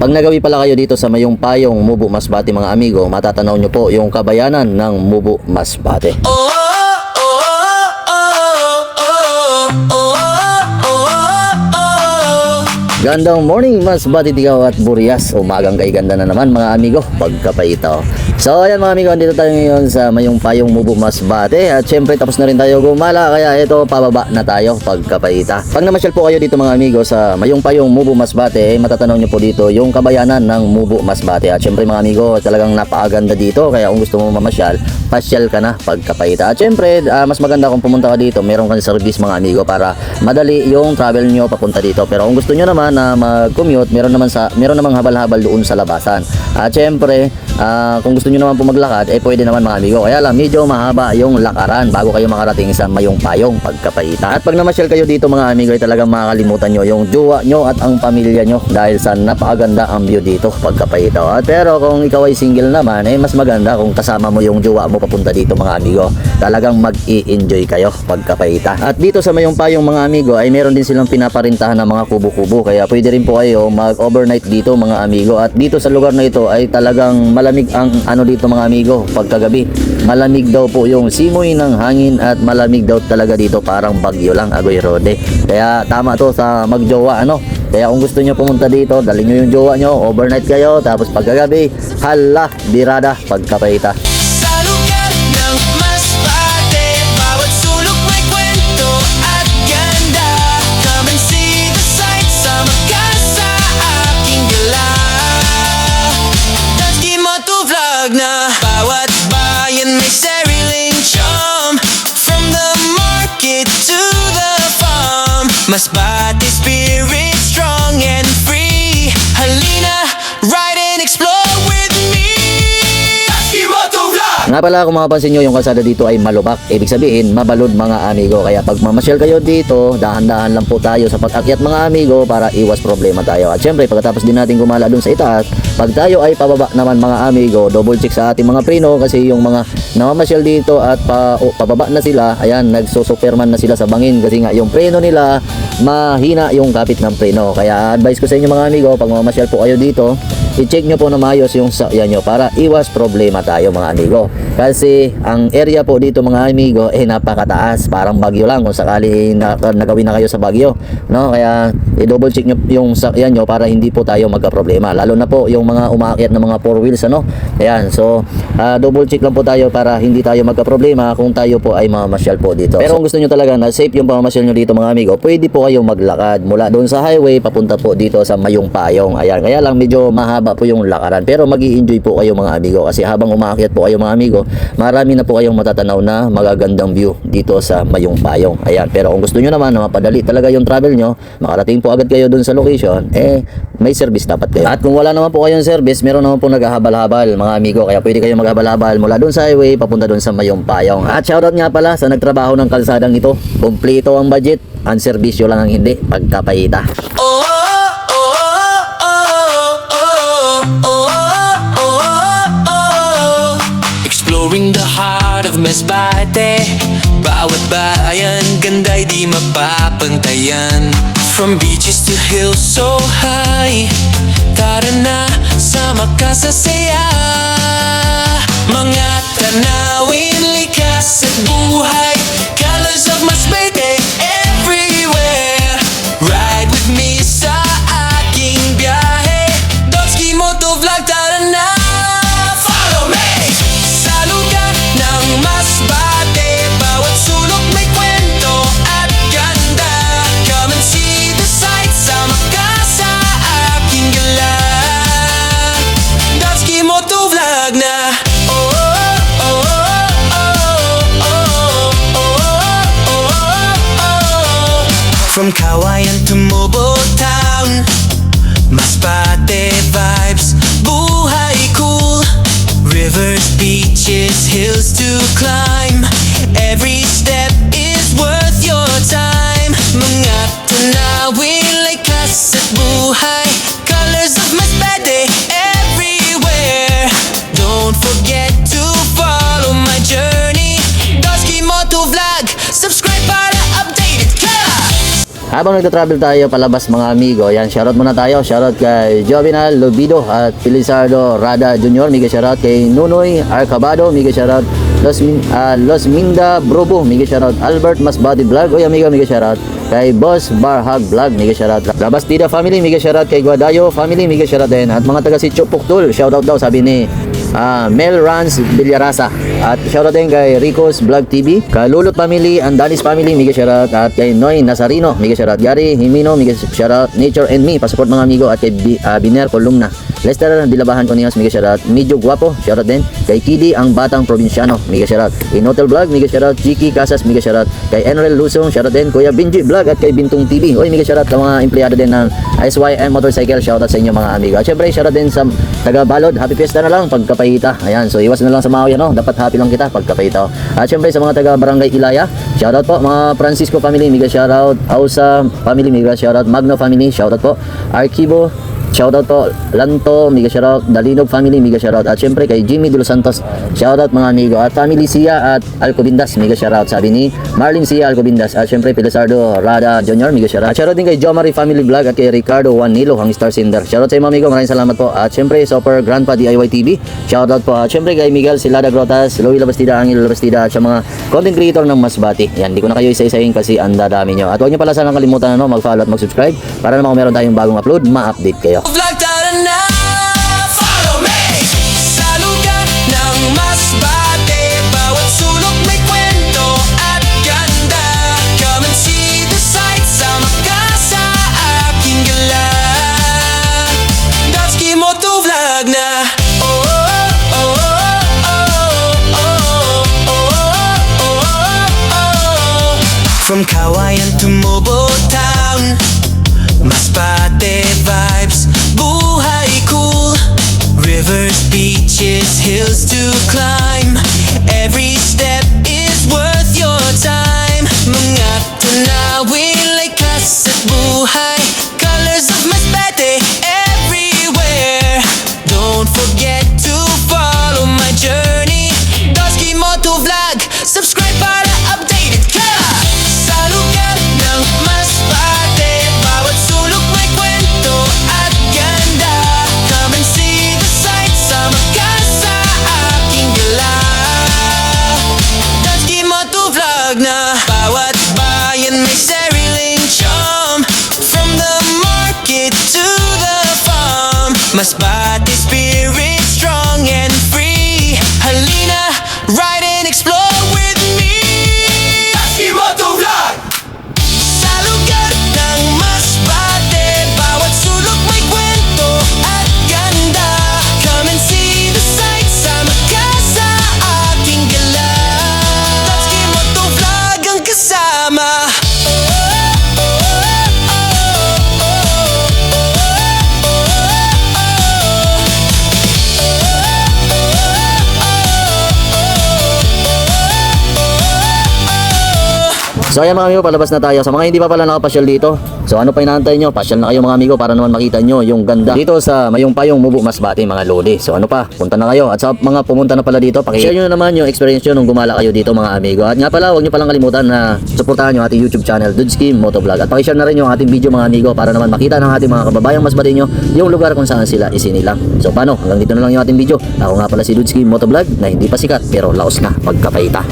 Pag nagawi pala kayo dito sa Mayong Payong, Mubo, Masbate mga amigo, matatanaw nyo po yung kabayanan ng Mubo, Masbate. Gandang morning Masbate, Tigaw at Burias. Umagang kay ganda na naman mga amigo, pagkapaitaw. So ayan mga amigo, andito tayo ngayon sa Mayong Payong, Mubo, Masbate. At syempre tapos na rin tayo gumala, kaya ito pababa na tayo pagkapaita. Pag namasyal po kayo dito mga amigo sa Mayong Payong, Mubo, Masbate, matatanaw nyo po dito yung kabayanan ng Mubo, Masbate. At syempre mga amigo, talagang napakaganda dito, kaya kung gusto mo mamasyal, pasyal ka na pagkapaita. At syempre mas maganda kung pumunta ka dito, meron kang service mga amigo para madali yung travel nyo papunta dito. Pero kung gusto nyo naman na mag-commute, meron namang habal-habal doon sa labasan. At syempre, kung gusto niyo naman po maglakad, pwede naman mga amigo. Kaya lang medyo mahaba yung lakaran bago kayo makarating sa Mayong Payong pagkapaita. At pag namasyal kayo dito mga amigo, ay talagang makakalimutan nyo yung jowa nyo at ang pamilya nyo dahil sa napakaganda ang view dito pagkapaita. At pero kung ikaw ay single naman, mas maganda kung kasama mo yung jowa mo papunta dito mga amigo. Talagang mag-i-enjoy kayo pagkapaita. At dito sa Mayong Payong mga amigo, ay meron din silang pinaparintahan ng mga kubo-kubo. Kaya pwede rin po kayo mag-overnight dito mga amigo. At dito sa lugar na ito ay talagang malamig ang dito mga amigo pagkagabi. Malamig daw po yung simoy ng hangin at malamig daw talaga dito, parang bagyo lang, Agoy Rode. Kaya tama to sa magjowa Kaya kung gusto nyo pumunta dito, dali nyo yung jowa nyo, overnight kayo, tapos pagkagabi, hala, birada pagkapaita. Bawat bayan may sariling charm, from the market to the farm. Masbate spirit strong and free. Halina, ride and explore with me. Nga pala, kung mapapansin nyo, yung kalsada dito ay malubak. Ibig sabihin, mabalod mga amigo. Kaya pag mamasyal kayo dito, dahan-dahan lang po tayo sa pag-akyat mga amigo para iwas problema tayo. At syempre, pagkatapos din natin gumala dun sa itaas, pag tayo ay pababa naman mga amigo, double check sa ating mga preno, kasi yung mga namamasyal dito at pababa na sila, ayan, nagsusuperman na sila sa bangin kasi nga yung preno nila, mahina yung kapit ng preno. Kaya advice ko sa inyo mga amigo, pag mamasyal po kayo dito, i-check nyo po na maayos yung sakyan nyo para iwas problema tayo mga amigo. Kasi ang area po dito mga amigo napakataas, parang bagyo lang kung sakali nagawin na kayo sa bagyo, Kaya i-double check nyo yung sakyan nyo para hindi po tayo magka-problema, lalo na po yung mga umaakyat na mga 4 wheels Ayan, so double check lang po tayo para hindi tayo magka-problema kung tayo po ay mamamasyal po dito. Pero kung gusto nyo talaga na safe yung pamamasyal nyo dito mga amigo, pwede po kayong maglakad mula doon sa highway papunta po dito sa Mayong Payong. Ayan, kaya lang medyo mahaba po yung lakaran, pero magi-enjoy po kayo mga amigo kasi habang umaakyat po kayo mga amigo, marami na po kayong matatanaw na magagandang view dito sa Mayong Payong. Ayan, pero kung gusto nyo naman na mapadali talaga yung travel nyo, makarating po agad kayo dun sa location, may service dapat kayo. At kung wala naman po kayong service, meron naman po naghahabal-habal mga amigo, kaya pwede kayong maghabal-habal mula dun sa highway papunta dun sa Mayong Payong. At shoutout nga pala sa nagtrabaho ng kalsadang ito, kumpleto ang budget, ang serbisyo lang ang hindi, pagkapaita. Exploring the heart of Masbate, bawat bayan ganda'y di mapapantayan. From beaches to hills so high, tara na, sama ka sa saya. Mga tanawin, likas at buhay, colors of Masbate everywhere. Ride with me sa aking biyahe, Dotski Motovlog, tara na. From Kawayan to Mobile Town, Masbate vibes, buhay cool. Rivers, beaches, hills to climb. Every step is worth your time. Mga tanawin, likas at buhay, colors of Masbate everywhere. Don't forget to follow my journey, Dotski Motovlog, subscribe para updated ka. Habang nagta-travel tayo palabas mga amigo, yan, shoutout muna tayo. Shoutout kay Jovinal Lobido at Felizardo Rada Jr. Mega shoutout kay Nunoy Arcabado. Mega shoutout Los Minda Brobo. Mega shoutout Albert Masbati Vlog. Oy amigo, mega shoutout kay Boss Barhag Vlog. Mega shoutout Labastida Family. Mega shoutout kay Guadayo Family. Mega shoutout din. At mga taga Sitio Puktul, shoutout daw sabi ni Mel Rans Villarasa. At shoutout din kay Rico's Vlog TV, kay Lulot Family, Andalis Family, mega shoutout. At kay Noy Nazarino, mega shoutout. Gary Himino, mega shoutout. Nature and Me, pasupport mga amigo. At kay Biner Columna, Lester Dilabahan Conias, mega shoutout. Medyo Guapo, shoutout din. Kay Kidi ang Batang Probinsyano, mega shoutout. Inotel Vlog, mega shoutout. Chiki Casas, mega shoutout. Kay Enrel Lusong, shoutout din. Kuya Benji Vlog at kay Bintong TV. Oy, mega shoutout sa mga empleyado din ng SYM Motorcycle, shoutout sa inyo mga amigo. At syempre shoutout din sa taga Balod, happy fiesta na lang pagkapahita. Ayan, so iwas na lang sa mga yan, no? Dapat happy lang kita pagkapahita. At syempre sa mga taga Barangay Ilaya, shoutout po mga Francisco family, mega shoutout. Ausa family, mega shoutout. Magno family, shoutout po. Archivo, shoutout po. Lanto, mega shoutout. Dalinog family, mega shoutout. At syempre kay Jimmy De Los Santos, shoutout mga amigo. At family Sia at Alcobindas, mega shoutout sabi ni Marlin Sia Alcobindas. At syempre Felizardo Rada Jr. mega shoutout. At shoutout din kay Jomari Family Vlog at kay Ricardo Juanilo ang Star Sender. Shoutout sa inyo mga amigo, maraming salamat po. At syempre Super Grandpa DIY TV, shoutout po. At syempre kay Miguel Silada Grotas, Louie Labastida, Angelo Labastida at sa mga content creator ng Masbati. Yan, di ko na kayo isa-isahin kasi ang dadami nyo. At huwag nyo pala sanang kalimutan mag-follow at mag-subscribe para naman kung meron tayong bagong upload, ma-update kayo. Vlog tara na, follow me. Sa lugar ng Masbate, bawat sulok may kwento at ganda. Come and see the sights, sama ka sa aking gala. Dutchki Moto Vlog na. Oh, oh, oh, oh, oh, oh, oh, oh, oh. From Kawayan to Mobile Town, Masbate vibes, buhay cool. Rivers, beaches, hills to climb. Every step is worth your time. Mga tunawin, likas at buhay. Colors of Masbate everywhere. Don't forget to follow my journey. Dutchki Moto Vlog, subscribe para updated ka. Sa lugar ng Masbate, bawat sulok may kwento at ganda. Come and see the sights, sama ka sa aking gala. Dutchki Moto Vlog na. Bawat bayan may sariling charm, from the market to the farm. Masbate spirit strong and free. Halina, ride and explore with me. Dutchki Moto Vlog. Sa lugar ng Masbate, bawat sulok may kwento at ganda. Come and see the sights, sama ka sa aking gala. Dutchki Moto Vlog ang kasama. Oh, oh, oh, oh, oh, So ayan mga amigo, palabas na tayo. Sa mga hindi pa pala nakapasyal dito, so ano pa inaantay nyo? Pasyal na kayo mga amigo para naman makita nyo yung ganda dito sa Mayungpayong Mubo Masbate mga lodi. So ano pa, punta na kayo. At sa mga pumunta na pala dito, pakishare nyo na naman yung experience nyo nung gumala kayo dito mga amigo. At nga pala, huwag nyo palang kalimutan na suportahan yung ating YouTube channel, Dutchki Moto Vlog. At pakishare na rin yung ating video mga amigo para naman makita ng ating mga kababayang Masbate nyo yung lugar kung saan sila isinilang. So paano? Hanggang dito na lang yung ating video. Ako nga pala si Dutchki Moto Vlog na hindi pa sikat pero laos na pagkapayta.